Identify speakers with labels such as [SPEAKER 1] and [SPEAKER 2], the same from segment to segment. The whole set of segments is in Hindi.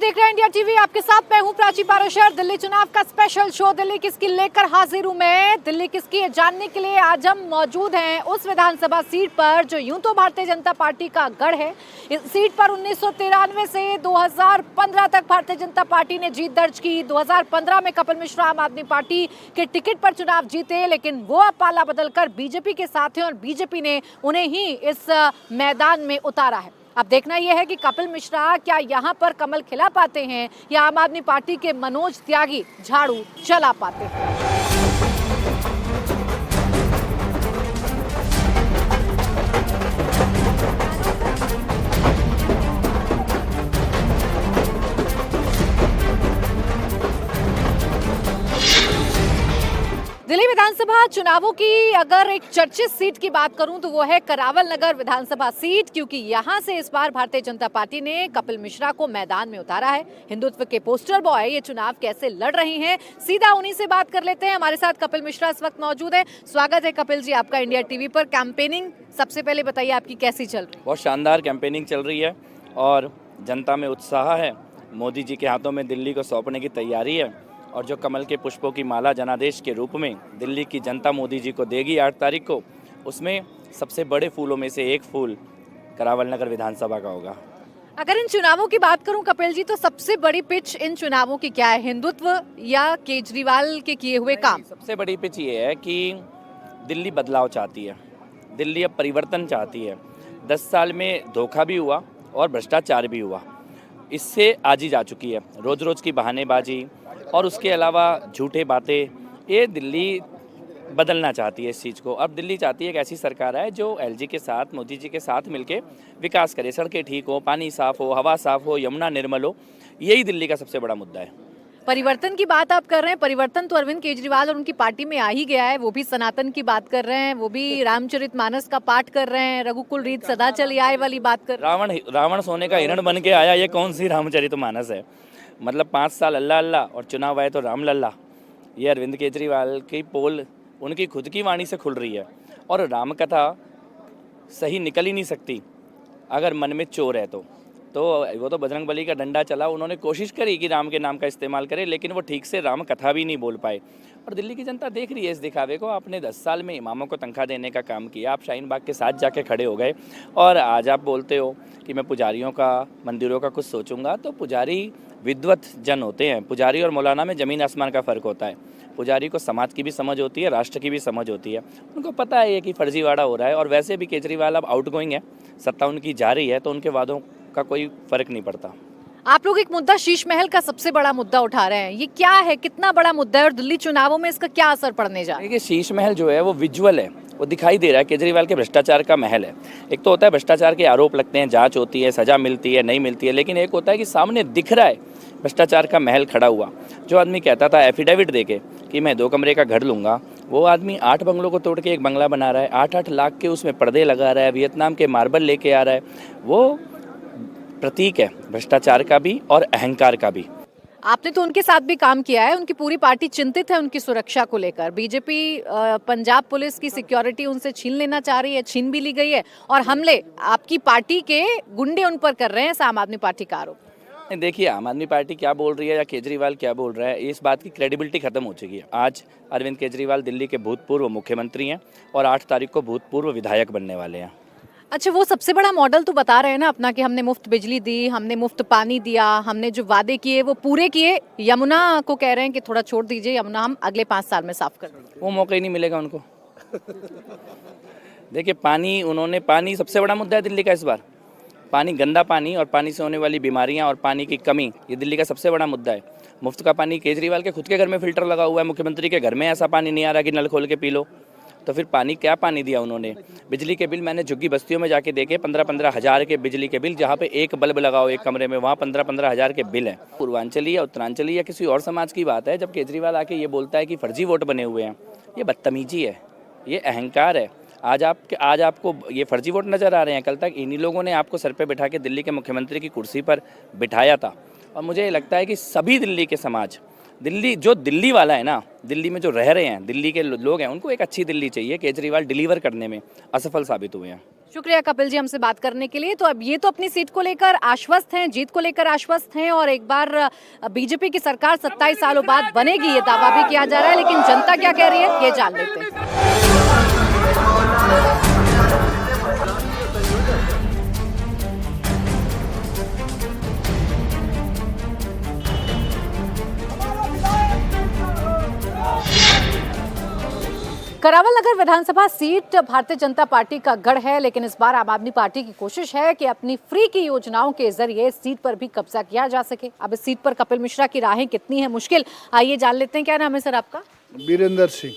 [SPEAKER 1] देख रहे हैं इंडिया टीवी। आपके साथ मैं हूं प्राची पाराशर। दिल्ली चुनाव का स्पेशल शो दिल्ली किसकी लेकर हाजिर हूं मैं। दिल्ली किसकी है जानने के लिए आज हम मौजूद हैं उस विधानसभा सीट पर जो यूं तो भारतीय जनता पार्टी का गढ़ है। इस सीट पर 1993 से 2015 तक भारतीय जनता पार्टी ने जीत दर्ज की। 2015 में कपिल मिश्रा आम आदमी पार्टी के टिकट पर चुनाव जीते, लेकिन वो अब पाला बदलकर बीजेपी के साथ हैं और बीजेपी ने उन्हें ही इस मैदान में उतारा है। अब देखना यह है कि कपिल मिश्रा क्या यहां पर कमल खिला पाते हैं या आम आदमी पार्टी के मनोज त्यागी झाड़ू चला पाते हैं। दिल्ली विधानसभा चुनावों की अगर एक चर्चित सीट की बात करूं तो वो है करावल नगर विधानसभा सीट, क्योंकि यहां से इस बार भारतीय जनता पार्टी ने कपिल मिश्रा को मैदान में उतारा है। हिंदुत्व के पोस्टर बॉय ये चुनाव कैसे लड़ रहे हैं, सीधा उन्हीं से बात कर लेते हैं। हमारे साथ कपिल मिश्रा इस वक्त मौजूद है। स्वागत है कपिल जी आपका इंडिया टीवी पर। कैंपेनिंग सबसे पहले बताइए आपकी कैसी चल रही है?
[SPEAKER 2] बहुत शानदार कैंपेनिंग चल रही है और जनता में उत्साह है। मोदी जी के हाथों में दिल्ली को सौंपने की तैयारी है और जो कमल के पुष्पों की माला जनादेश के रूप में दिल्ली की जनता मोदी जी को देगी 8 तारीख को, उसमें सबसे बड़े फूलों में से एक फूल करावल नगर विधानसभा का होगा।
[SPEAKER 1] अगर इन चुनावों की बात करूं कपिल जी, तो सबसे बड़ी पिच इन चुनावों की क्या है, हिंदुत्व या केजरीवाल के किए हुए काम?
[SPEAKER 2] सबसे बड़ी पिच ये है कि दिल्ली बदलाव चाहती है, दिल्ली अब परिवर्तन चाहती है। 10 साल में धोखा भी हुआ और भ्रष्टाचार भी हुआ, इससे आजी जा चुकी है। रोज़ रोज़ की बहानेबाजी और उसके अलावा झूठे बातें, ये दिल्ली बदलना चाहती है इस चीज़ को। अब दिल्ली चाहती है एक ऐसी सरकार है जो एलजी के साथ, मोदी जी के साथ मिलके विकास करे, सड़कें ठीक हो, पानी साफ़ हो, हवा साफ़ हो, यमुना निर्मल हो। यही दिल्ली का सबसे बड़ा मुद्दा है।
[SPEAKER 1] परिवर्तन की बात आप कर रहे हैं, परिवर्तन तो अरविंद केजरीवाल और उनकी पार्टी में आ ही गया है। वो भी सनातन की बात कर रहे हैं, वो भी रामचरितमानस का पाठ कर रहे हैं, रघुकुल रीत सदा चली आए वाली बात कर।
[SPEAKER 2] रावण सोने का हिरण बन के आया, ये कौन सी रामचरितमानस है? मतलब 5 साल अल्लाह अल्लाह और चुनाव आए तो राम लल्ला। ये अरविंद केजरीवाल की पोल उनकी खुद की वाणी से खुल रही है। और राम कथा सही निकल ही नहीं सकती अगर मन में चोर है तो वो तो बजरंगबली का डंडा चला, उन्होंने कोशिश करी कि राम के नाम का इस्तेमाल करें, लेकिन वो ठीक से राम कथा भी नहीं बोल पाए। और दिल्ली की जनता देख रही है इस दिखावे को। आपने 10 साल में इमामों को तनख्वाह देने का काम किया, आप शाहीन बाग के साथ जाके खड़े हो गए और आज आप बोलते हो कि मैं पुजारियों का, मंदिरों का कुछ सोचूंगा। तो पुजारी विद्वत जन होते हैं। पुजारी और मौलाना में ज़मीन आसमान का फ़र्क होता है। पुजारी को समाज की भी समझ होती है, राष्ट्र की भी समझ होती है। उनको पता है कि फर्जीवाड़ा हो रहा है और वैसे भी केजरीवाल अब आउटगोइंग है, सत्ता उनकी जा रही है, तो उनके वादों का कोई फर्क नहीं पड़ता।
[SPEAKER 1] आप लोग एक मुद्दा शीश महल का सबसे बड़ा मुद्दा उठा रहे हैं, ये क्या है, कितना बड़ा मुद्दा है और दिल्ली चुनावों में इसका क्या असर पड़ने जा रहा है?
[SPEAKER 2] देखिए, शीश महल जो है वो विजुअल है, वो दिखाई दे रहा है। केजरीवाल के भ्रष्टाचार का महल है। एक तो होता है भ्रष्टाचार के आरोप लगते हैं, जांच होती है, सजा मिलती है, नहीं मिलती है, लेकिन एक होता है कि सामने दिख रहा है भ्रष्टाचार का महल खड़ा हुआ। जो आदमी कहता था एफिडेविट देके कि मैं 2 कमरे का घर लूँगा, वो आदमी 8 बंगलों को तोड़ के एक बंगला बना रहा है, 8-8 लाख के उसमें पर्दे लगा रहा है, वियतनाम के मार्बल लेके आ रहा है। वो प्रतीक है भ्रष्टाचार का भी और अहंकार का भी।
[SPEAKER 1] आपने तो उनके साथ भी काम किया है, उनकी पूरी पार्टी चिंतित है उनकी सुरक्षा को लेकर। बीजेपी पंजाब पुलिस की सिक्योरिटी उनसे छीन लेना चाह रही है, छीन भी ली गई है और हमले आपकी पार्टी के गुंडे उन पर कर रहे हैं, आम आदमी पार्टी का आरोप।
[SPEAKER 2] देखिए, आम आदमी पार्टी क्या बोल रही है या केजरीवाल क्या बोल रहा है, इस बात की क्रेडिबिलिटी खत्म हो चुकी है। आज अरविंद केजरीवाल दिल्ली के भूतपूर्व मुख्यमंत्री हैं और 8 तारीख को भूतपूर्व विधायक बनने वाले हैं।
[SPEAKER 1] अच्छा, वो सबसे बड़ा मॉडल तो बता रहे हैं ना अपना कि हमने मुफ्त बिजली दी, हमने मुफ्त पानी दिया, हमने जो वादे किए वो पूरे किए। यमुना को कह रहे हैं कि थोड़ा छोड़ दीजिए, यमुना हम अगले 5 साल में साफ कर देंगे।
[SPEAKER 2] वो मौका ही नहीं मिलेगा उनको। देखिए, पानी सबसे बड़ा मुद्दा है दिल्ली का इस बार। पानी, गंदा पानी और पानी से होने वाली बीमारियां और पानी की कमी, ये दिल्ली का सबसे बड़ा मुद्दा है। मुफ्त का पानी, केजरीवाल के खुद के घर में फिल्टर लगा हुआ है, मुख्यमंत्री के घर में ऐसा पानी नहीं आ रहा कि नल खोल के पी लो। तो फिर क्या पानी दिया उन्होंने? बिजली के बिल मैंने झुग्गी बस्तियों में जाके देखे, 15-15 हज़ार के बिजली के बिल, जहाँ पे एक बल्ब लगाओ एक कमरे में, वहाँ 15-15 हज़ार के बिल हैं। पूर्वांचली या उत्तरांचली या किसी और समाज की बात है, जब केजरीवाल आके ये बोलता है कि फर्जी वोट बने हुए हैं, ये बदतमीजी है, ये अहंकार है। आज आपको ये फर्जी वोट नज़र आ रहे हैं। कल तक इन्हीं लोगों ने आपको सर पे बिठा के दिल्ली के मुख्यमंत्री की कुर्सी पर बिठाया था। और मुझे लगता है कि सभी दिल्ली के समाज दिल्ली जो दिल्ली वाला है ना, दिल्ली में जो रह रहे हैं, दिल्ली के लोग हैं, उनको एक अच्छी दिल्ली चाहिए। केजरीवाल डिलीवर करने में असफल साबित हुए हैं।
[SPEAKER 1] शुक्रिया कपिल जी हमसे बात करने के लिए। तो अब ये तो अपनी सीट को लेकर आश्वस्त हैं, जीत को लेकर आश्वस्त हैं, और एक बार बीजेपी की सरकार 27 सालों बाद बनेगी ये दावा भी किया जा रहा है। लेकिन जनता क्या कह रही है ये जान लेते हैं। करावल नगर विधानसभा सीट भारतीय जनता पार्टी का गढ़ है, लेकिन इस बार आम आदमी पार्टी की कोशिश है कि अपनी फ्री की योजनाओं के जरिए इस सीट पर भी कब्जा किया जा सके। अब इस सीट पर कपिल मिश्रा की राहें कितनी है मुश्किल, आइए जान लेते हैं। क्या नाम है सर आपका?
[SPEAKER 3] वीरेंद्र सिंह।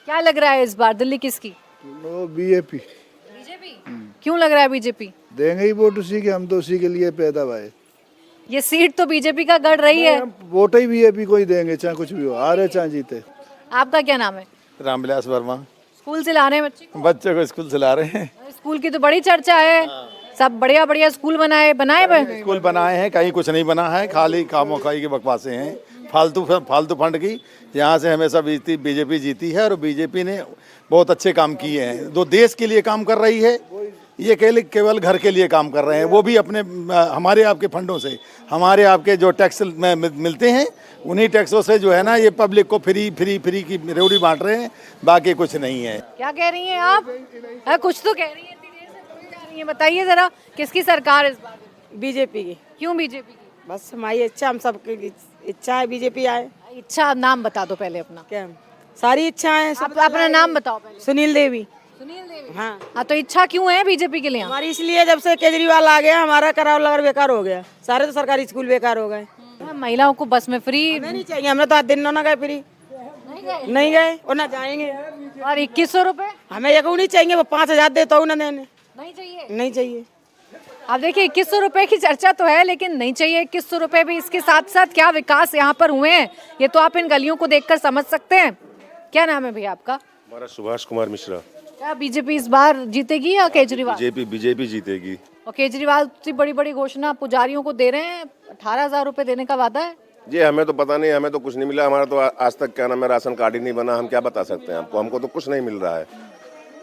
[SPEAKER 1] क्या लग रहा है इस बार दिल्ली किसकी?
[SPEAKER 3] वो बीजेपी।
[SPEAKER 1] बीजेपी? क्यों लग रहा है बीजेपी?
[SPEAKER 3] देंगे ही वोट उसी के, हम तो उसी के लिए पैदा हुए।
[SPEAKER 1] ये सीट तो बीजेपी का गढ़ रही है।
[SPEAKER 3] वोट ही बीजेपी को ही देंगे, चाहे कुछ भी हो, हारे चाहे जीते।
[SPEAKER 1] आपका क्या नाम है?
[SPEAKER 4] रामविलास वर्मा।
[SPEAKER 1] स्कूल से ला रहे हैं
[SPEAKER 4] बच्चे को स्कूल से ला रहे हैं।
[SPEAKER 1] स्कूल की तो बड़ी चर्चा है, सब बढ़िया बढ़िया स्कूल बनाए
[SPEAKER 4] स्कूल बनाए हैं, कहीं कुछ नहीं बना है, खाली खामोखाई की बकवासें हैं, फालतू फंड की। यहाँ से हमेशा बीजेपी जीती है और बीजेपी ने बहुत अच्छे काम किए हैं। जो देश के लिए काम कर रही है, ये केवल घर के लिए काम कर रहे हैं, वो भी अपने हमारे आपके फंडों से। हमारे आपके जो टैक्स मिलते हैं, उन्हीं टैक्सों से जो है ना, ये पब्लिक को फ्री की रेवड़ी बांट रहे हैं, बाकी कुछ नहीं है।
[SPEAKER 1] क्या कह रही हैं आप? कुछ तो कह रही हैं, इतनी देर से बोली जा रही हैं। बताइए जरा किसकी सरकार इस बार?
[SPEAKER 5] बीजेपी की।
[SPEAKER 1] क्यों बीजेपी की?
[SPEAKER 5] बस हमारी इच्छा, हम सबकी इच्छा है बीजेपी आए।
[SPEAKER 1] इच्छा नाम बता दो पहले अपना।
[SPEAKER 5] क्या? सारी इच्छाएं।
[SPEAKER 1] आप अपना नाम बताओ पहले।
[SPEAKER 5] सुनील देवी।
[SPEAKER 1] सुनील देवी।
[SPEAKER 5] हाँ।
[SPEAKER 1] तो इच्छा क्यों है बीजेपी के लिए?
[SPEAKER 5] हमारी इसलिए, जब से केजरीवाल आ गया हमारा करावल नगर बेकार हो गया, सारे तो सरकारी स्कूल बेकार हो गए।
[SPEAKER 1] महिलाओं को बस में फ्री
[SPEAKER 5] हमें नहीं चाहिए, हमने तो आज दिन ना गए फ्री, नहीं गए और ना जाएंगे।
[SPEAKER 1] और 2100 रुपए
[SPEAKER 5] हमें एक नहीं चाहिए, वो 5000 दे तो ना देने,
[SPEAKER 1] नहीं चाहिए।
[SPEAKER 5] नहीं चाहिए।
[SPEAKER 1] अब देखिए 2100 रुपए की चर्चा तो है, लेकिन नहीं चाहिए 2100 रुपए भी। इसके साथ साथ क्या विकास यहाँ पर हुए हैं, ये तो आप इन गलियों को देखकर समझ सकते हैं। क्या नाम है भैया आपका?
[SPEAKER 6] हमारा सुभाष कुमार मिश्रा।
[SPEAKER 1] क्या बीजेपी इस बार जीतेगी या केजरीवाल?
[SPEAKER 6] बीजेपी जीतेगी।
[SPEAKER 1] और केजरीवाल इतनी बड़ी बड़ी घोषणा पुजारियों को दे रहे हैं, 18,000 रुपए देने का वादा है।
[SPEAKER 6] जी हमें तो पता नहीं, हमें तो कुछ नहीं मिला। हमारा तो आज तक क्या नाम है, राशन कार्ड ही नहीं बना। हम क्या बता सकते हैं आपको, हमको तो कुछ नहीं मिल रहा है।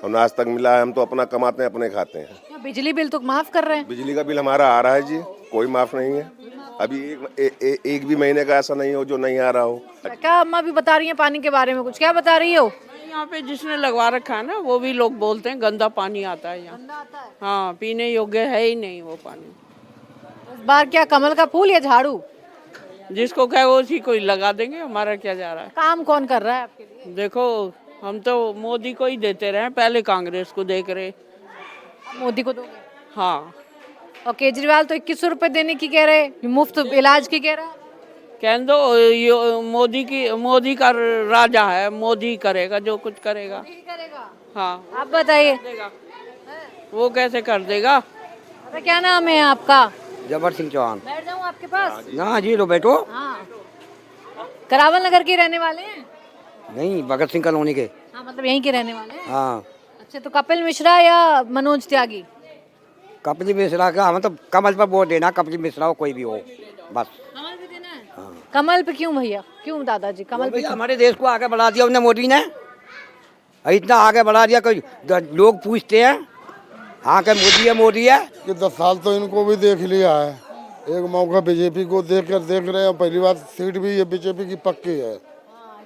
[SPEAKER 6] हमने आज तक मिला है, हम तो अपना कमाते हैं, अपने खाते हैं।
[SPEAKER 1] बिजली बिल तो माफ कर रहे हैं।
[SPEAKER 6] बिजली का बिल हमारा आ रहा है जी, कोई माफ नहीं है। अभी एक भी महीने का ऐसा नहीं हो जो नहीं आ रहा हो।
[SPEAKER 1] क्या अम्मा भी बता रही है पानी के बारे में कुछ? क्या बता रही हो?
[SPEAKER 7] यहाँ पे जिसने लगवा रखा है ना, वो भी लोग बोलते हैं गंदा पानी आता है यहाँ। हाँ, पीने योग्य है ही नहीं वो पानी।
[SPEAKER 1] इस बार क्या कमल का फूल या झाड़ू?
[SPEAKER 7] जिसको कहे वो उसी को ही लगा देंगे, हमारा क्या जा रहा है।
[SPEAKER 1] काम कौन कर रहा है आपके लिए?
[SPEAKER 7] देखो, हम तो मोदी को ही देते रहे, पहले कांग्रेस को देख रहे।
[SPEAKER 1] मोदी को दोगे?
[SPEAKER 7] हाँ।
[SPEAKER 1] और केजरीवाल तो 2100 रुपए देने की कह रहे, मुफ्त इलाज की कह रहा है।
[SPEAKER 7] कह दो मोदी का राजा है, मोदी करेगा जो कुछ करेगा। हाँ।
[SPEAKER 1] आप बताइए
[SPEAKER 7] वो कैसे कर देगा?
[SPEAKER 1] क्या नाम है आपका?
[SPEAKER 8] जबर सिंह चौहान।
[SPEAKER 1] बैठ जाऊं आपके पास?
[SPEAKER 8] ना जी, लो बैठो।
[SPEAKER 1] हाँ। करावल नगर के रहने वाले हैं?
[SPEAKER 8] नहीं, भगत सिंह कॉलोनी के।
[SPEAKER 1] हाँ, मतलब यहीं के रहने वाले हैं।
[SPEAKER 8] हाँ।
[SPEAKER 1] अच्छा, तो कपिल मिश्रा या मनोज त्यागी?
[SPEAKER 8] कपिल मिश्रा का, हमें तो कमल पर वोट देना, कपिल मिश्रा हो कोई भी हो, बस।
[SPEAKER 1] कमल पे देना है? हाँ। कमल पे क्यों भैया, क्यों दादाजी कमल पे?
[SPEAKER 8] हमारे देश को आगे बढ़ा दिया उन्होंने, मोदी ने इतना आगे बढ़ा दिया। कोई लोग पूछते हैं हाँ क्या मोदी है
[SPEAKER 3] कि 10 साल तो इनको भी देख लिया है। एक मौका बीजेपी को देख रहे हैं। पहली बार सीट भी ये बीजेपी की पक्की है।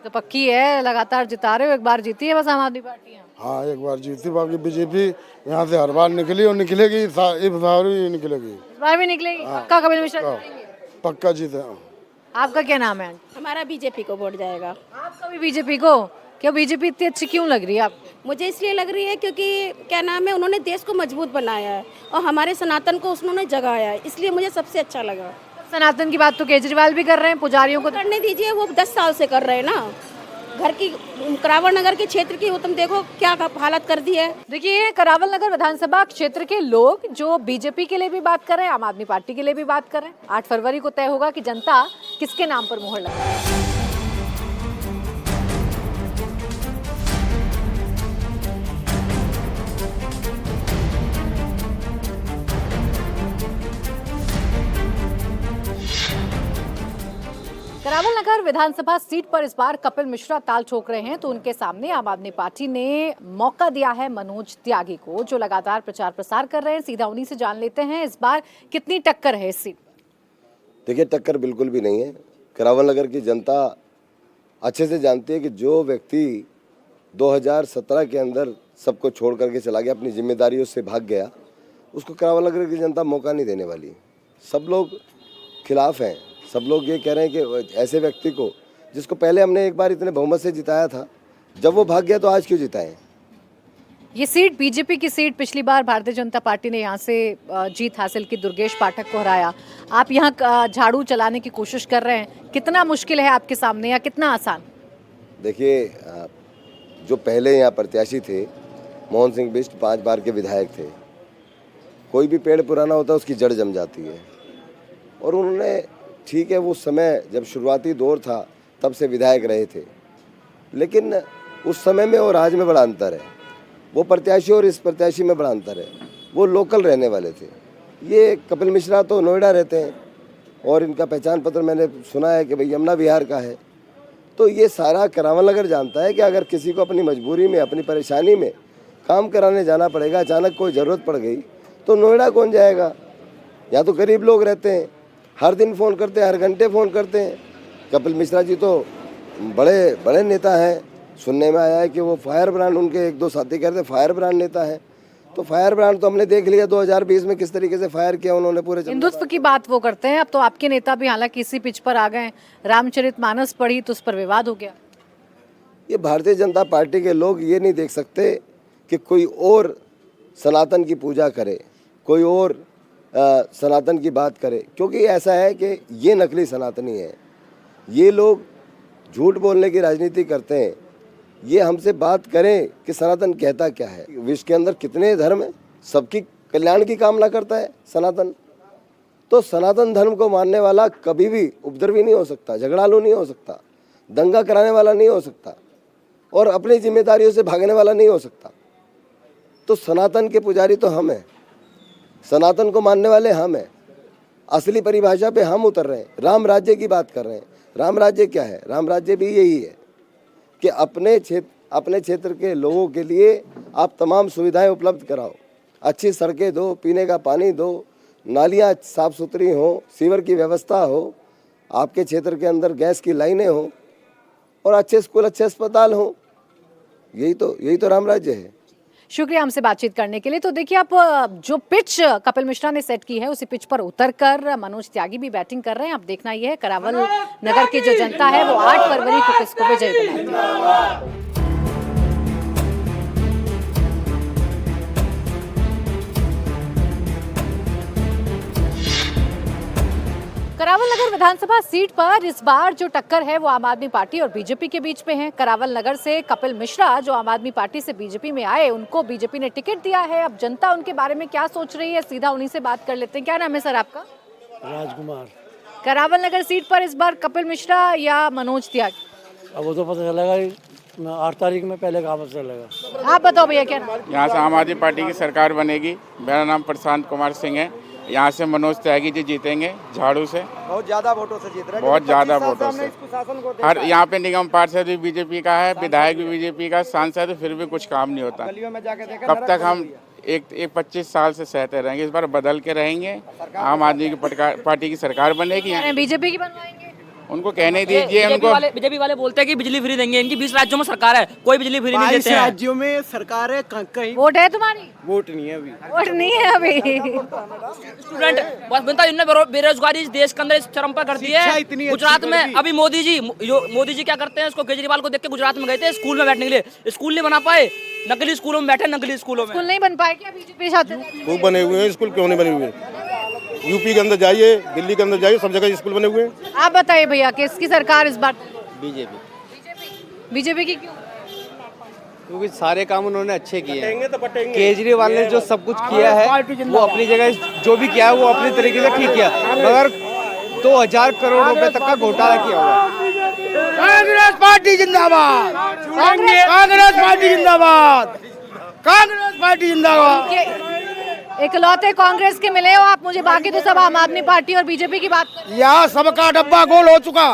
[SPEAKER 1] तो पक्की है, लगातार जिता रहे हो, एक बार जीती है बस आम आदमी पार्टी।
[SPEAKER 3] हाँ, एक बार जीती, बाकी बीजेपी यहाँ से हर बार निकली और निकलेगी, इस बार भी निकलेगी।
[SPEAKER 1] इस बार भी निकलेगी पक्का कपिल मिश्रा जिताएंगे?
[SPEAKER 3] पक्का जीते।
[SPEAKER 1] आपका क्या नाम है?
[SPEAKER 9] हमारा बीजेपी को वोट जाएगा।
[SPEAKER 1] आपका भी बीजेपी को? क्या बीजेपी इतनी अच्छी क्यों लग रही है आपको?
[SPEAKER 9] मुझे इसलिए लग रही है क्योंकि क्या नाम है, उन्होंने देश को मजबूत बनाया है और हमारे सनातन को उन्होंने जगाया है, इसलिए मुझे सबसे अच्छा लगा।
[SPEAKER 1] सनातन की बात तो केजरीवाल भी कर रहे हैं, पुजारियों को
[SPEAKER 9] करने दीजिए, वो 10 साल से कर रहे हैं ना। घर की करावल नगर के क्षेत्र की वो तुम देखो क्या हालत कर दी है।
[SPEAKER 1] देखिए, करावल नगर विधानसभा क्षेत्र के लोग जो बीजेपी के लिए भी बात कर रहे हैं, आम आदमी पार्टी के लिए भी बात कर रहे हैं। 8 फरवरी को तय होगा कि जनता किसके नाम पर मोहर लगाए। करावल करावल नगर विधानसभा सीट पर इस बार कपिल मिश्रा ताल ठोक रहे हैं, तो उनके सामने आम आदमी पार्टी ने मौका दिया है मनोज त्यागी को, जो लगातार प्रचार प्रसार कर रहे हैं। सीधा उन्हीं से जान लेते हैं इस बार कितनी टक्कर है इस सीट।
[SPEAKER 10] देखिए, टक्कर बिल्कुल भी नहीं है। करावल नगर की जनता अच्छे से जानती है कि जो व्यक्ति 2017 के अंदर सबको छोड़ करके चला गया, अपनी जिम्मेदारियों से भाग गया, उसको करावल नगर की जनता मौका नहीं देने वाली। सब लोग खिलाफ हैं। सब लोग ये कह रहे हैं कि ऐसे व्यक्ति को, जिसको पहले हमने एक बार इतने बहुमत से जिताया था, जब वो भाग गया तो आज क्यों जिताएं?
[SPEAKER 1] ये सीट बीजेपी की सीट, पिछली बार भारतीय जनता पार्टी ने यहाँ से जीत हासिल की, दुर्गेश पाठक को हराया। आप यहाँ झाड़ू चलाने की कोशिश कर रहे हैं, कितना मुश्किल है आपके सामने या कितना आसान?
[SPEAKER 10] देखिए, जो पहले यहाँ प्रत्याशी थे, मोहन सिंह बिष्ट 5 बार के विधायक थे। कोई भी पेड़ पुराना होता है उसकी जड़ जम जाती है, और उन्होंने, ठीक है, वो समय जब शुरुआती दौर था तब से विधायक रहे थे, लेकिन उस समय में और आज में बड़ा अंतर है। वो प्रत्याशी और इस प्रत्याशी में बड़ा अंतर है। वो लोकल रहने वाले थे। ये कपिल मिश्रा तो नोएडा रहते हैं और इनका पहचान पत्र मैंने सुना है कि भाई यमुना विहार का है। तो ये सारा करावल नगर जानता है कि अगर किसी को अपनी मजबूरी में, अपनी परेशानी में काम कराने जाना पड़ेगा, अचानक कोई ज़रूरत पड़ गई, तो नोएडा कौन जाएगा? यहाँ तो गरीब लोग रहते हैं, हर दिन फ़ोन करते हैं, हर घंटे फ़ोन करते हैं। कपिल मिश्रा जी तो बड़े बड़े नेता हैं। सुनने में आया है कि वो फायर ब्रांड, उनके 1-2 साथी कहते हैं फायर ब्रांड नेता है। तो फायर ब्रांड तो हमने देख लिया 2020 में किस तरीके से फायर किया उन्होंने पूरे।
[SPEAKER 1] हिंदुत्व की बात वो करते हैं। अब तो आपके नेता भी हालांकि इसी पिच पर आ गए। रामचरितमानस पढ़ी तो उस पर विवाद हो गया।
[SPEAKER 10] ये भारतीय जनता पार्टी के लोग ये नहीं देख सकते कि कोई और सनातन की पूजा करे, कोई और सनातन की बात करे, क्योंकि ऐसा है कि ये नकली सनातनी है। ये लोग झूठ बोलने की राजनीति करते हैं। ये हमसे बात करें कि सनातन कहता क्या है। विश्व के अंदर कितने धर्म हैं, सबकी कल्याण की कामना करता है सनातन। तो सनातन धर्म को मानने वाला कभी भी उपद्रवी नहीं हो सकता, झगड़ालू नहीं हो सकता, दंगा कराने वाला नहीं हो सकता, और अपनी जिम्मेदारियों से भागने वाला नहीं हो सकता। तो सनातन के पुजारी तो हम हैं, सनातन को मानने वाले हम हैं। असली परिभाषा पे हम उतर रहे हैं। राम राज्य की बात कर रहे हैं। राम राज्य क्या है? राम राज्य भी यही है कि अपने क्षेत्र के लोगों के लिए आप तमाम सुविधाएं उपलब्ध कराओ, अच्छी सड़कें दो, पीने का पानी दो, नालियां साफ सुथरी हो, सीवर की व्यवस्था हो, आपके क्षेत्र के अंदर गैस की लाइनें हो, और अच्छे स्कूल, अच्छे अस्पताल हो। यही तो राम राज्य है।
[SPEAKER 1] शुक्रिया हमसे बातचीत करने के लिए। तो देखिए, आप जो पिच कपिल मिश्रा ने सेट की है उसी पिच पर उतरकर मनोज त्यागी भी बैटिंग कर रहे हैं। अब देखना यह है करावल नगर की जो जनता है वो 8 फरवरी को किसको विजयी बनाती है। करावल नगर विधानसभा सीट पर इस बार जो टक्कर है वो आम आदमी पार्टी और बीजेपी के बीच में है। करावल नगर से कपिल मिश्रा, जो आम आदमी पार्टी से बीजेपी में आए, उनको बीजेपी ने टिकट दिया है। अब जनता उनके बारे में क्या सोच रही है, सीधा उन्हीं से बात कर लेते हैं। क्या नाम है सर आपका?
[SPEAKER 11] राजकुमार।
[SPEAKER 1] करावल नगर सीट पर इस बार कपिल मिश्रा या मनोज त्यागी?
[SPEAKER 11] अब वो तो पता चलेगा 8 तारीख में, पहले कहाँ पता चलेगा।
[SPEAKER 1] आप बताओ भैया क्या नाम?
[SPEAKER 12] यहाँ से आम आदमी पार्टी की सरकार बनेगी। मेरा नाम प्रशांत कुमार सिंह है। यहाँ से मनोज त्यागी जी जीतेंगे झाड़ू से,
[SPEAKER 8] बहुत ज्यादा वोटों से जीत रहे हैं।
[SPEAKER 12] बहुत ज्यादा वोटों से। हर यहाँ पे निगम पार्षद भी बीजेपी का है, विधायक भी बीजेपी का, सांसद, फिर भी कुछ काम नहीं होता। कब तक हम एक 25 साल से सहते रहेंगे? इस बार बदल के रहेंगे। आम आदमी की पार्टी की सरकार बनेगी।
[SPEAKER 1] बीजेपी की बनवाएंगे?
[SPEAKER 12] उनको कहने दीजिए। उनको
[SPEAKER 13] बीजेपी वाले बोलते हैं कि बिजली फ्री देंगे। इनकी 20 राज्यों में सरकार है, कोई बिजली फ्री नहीं देते हैं।
[SPEAKER 11] राज्यों में सरकार है, कहीं
[SPEAKER 1] वोट है तुम्हारी?
[SPEAKER 11] वोट नहीं है अभी।
[SPEAKER 1] वोट नहीं है अभी।
[SPEAKER 13] स्टूडेंट बस बनता, इन्होंने बेरोजगारी इस देश के अंदर इस चरम पर कर दी है। गुजरात में अभी मोदी जी क्या करते हैं, इसको केजरीवाल को देख के गुजरात में गए थे स्कूल में बैठने के लिए, स्कूल नहीं बना पाए, नकली स्कूलों में बैठे, नकली स्कूलों में।
[SPEAKER 1] स्कूल नहीं बन पाए क्या बीजेपी साथ?
[SPEAKER 14] खूब बने हुए हैं स्कूल, क्यों नहीं बने हुए? यूपी के अंदर जाइए, दिल्ली के अंदर जाइए, सब जगह स्कूल बने हुए हैं।
[SPEAKER 1] आप बताइए भैया, किसकी सरकार इस बार?
[SPEAKER 11] बीजेपी।
[SPEAKER 1] बीजेपी की क्यों?
[SPEAKER 11] क्योंकि सारे काम उन्होंने अच्छे किए हैं। केजरीवाल ने जो सब कुछ किया है वो अपनी जगह, जो भी किया है वो अपने तरीके से ठीक किया, मगर 2000 करोड़ रुपए तक का घोटाला किया हुआ।
[SPEAKER 8] कांग्रेस पार्टी जिंदाबाद, कांग्रेस पार्टी जिंदाबाद, कांग्रेस पार्टी जिंदाबाद।
[SPEAKER 1] इकलौते कांग्रेस के मिले हो आप मुझे, बाकी तो सब आम आदमी पार्टी और बीजेपी की बात कर।
[SPEAKER 8] यहाँ सबका डब्बा गोल हो चुका।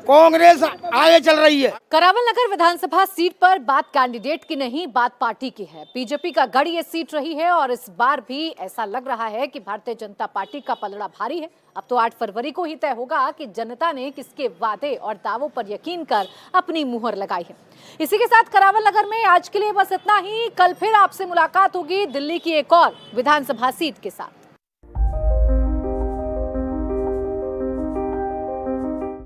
[SPEAKER 8] कांग्रेस आगे चल रही है।
[SPEAKER 1] करावल नगर विधानसभा सीट पर बात कैंडिडेट की नहीं, बात पार्टी की है। बीजेपी का गढ़ ये सीट रही है और इस बार भी ऐसा लग रहा है कि भारतीय जनता पार्टी का पलड़ा भारी है। अब तो 8 फरवरी को ही तय होगा कि जनता ने किसके वादे और दावों पर यकीन कर अपनी मुहर लगाई है। इसी के साथ करावल नगर में आज के लिए बस इतना ही। कल फिर आपसे मुलाकात होगी दिल्ली की एक और विधानसभा सीट के साथ।